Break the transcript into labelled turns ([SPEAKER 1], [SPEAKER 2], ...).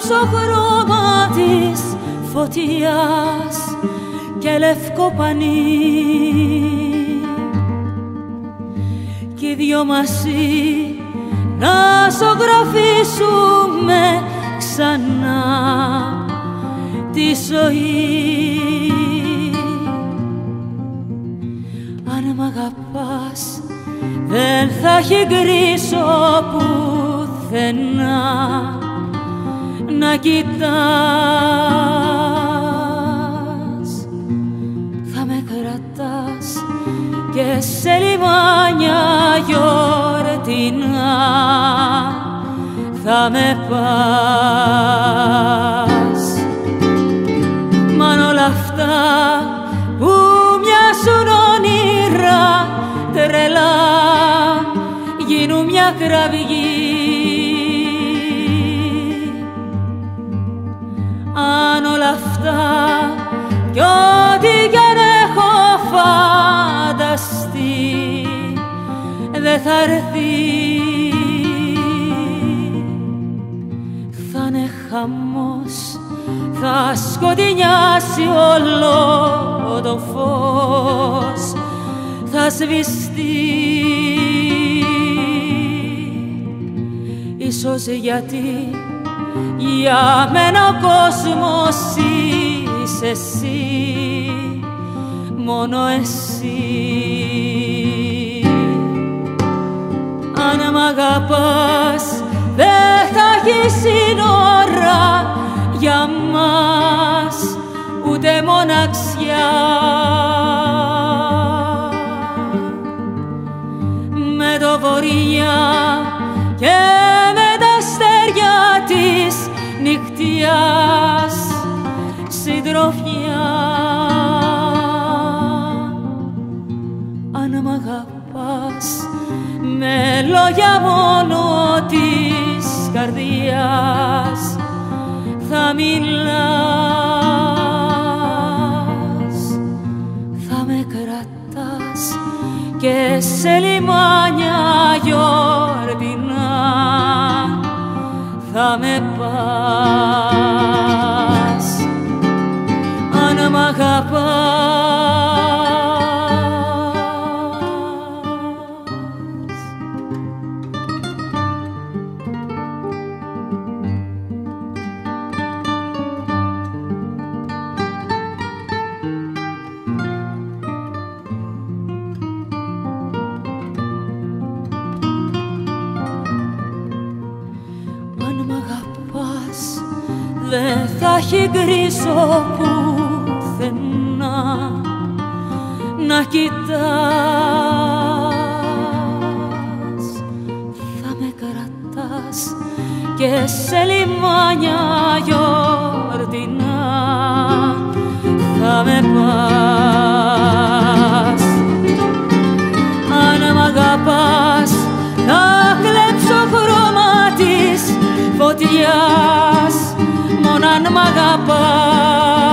[SPEAKER 1] κλέψω χρώμα της φωτιάς και λευκό πανί κι οι δυο μαζί να ζωγραφίσουμε ξανά τη ζωή. Αν μ' αγαπάς δεν θα έχει γκρίσο πουθενά να κοιτάς. Θα με κρατάς και σε λιμάνια γιορτινά θα με πας. Μ' όλα αυτά που μοιάζουν όνειρα τρελά γίνουν μια κραυγή. Αν όλα αυτά κι ό,τι κι αν έχω φανταστεί δεν θα έρθει, θα είναι χαμός, θα σκοτεινιάσει όλο το φως, θα σβηστεί. Ίσως γιατί για μένα ο κόσμος είσαι εσύ, μόνο εσύ. Αν μ' αγαπάς δεν θα έχει σύνορα για μας ούτε μοναξιά. Με το βορειά και με τα αστέρια της νυχτιάς συντροφιά. Αν μ' αγαπάς με λόγια μόνο της καρδιάς θα μιλάς, θα με κρατάς και σε λιμάνια γιορτινά θα με πας. Αν μ' αγαπάς δεν θα έχει γκρίσο πουθενά να κοιτάς. Θα με κρατάς και σε λιμάνια γιορτινά θα με πας. Αν μ' αγαπάς θα κλέψω χρώμα της φωτιάς, μόνο αν μ' αγαπάς.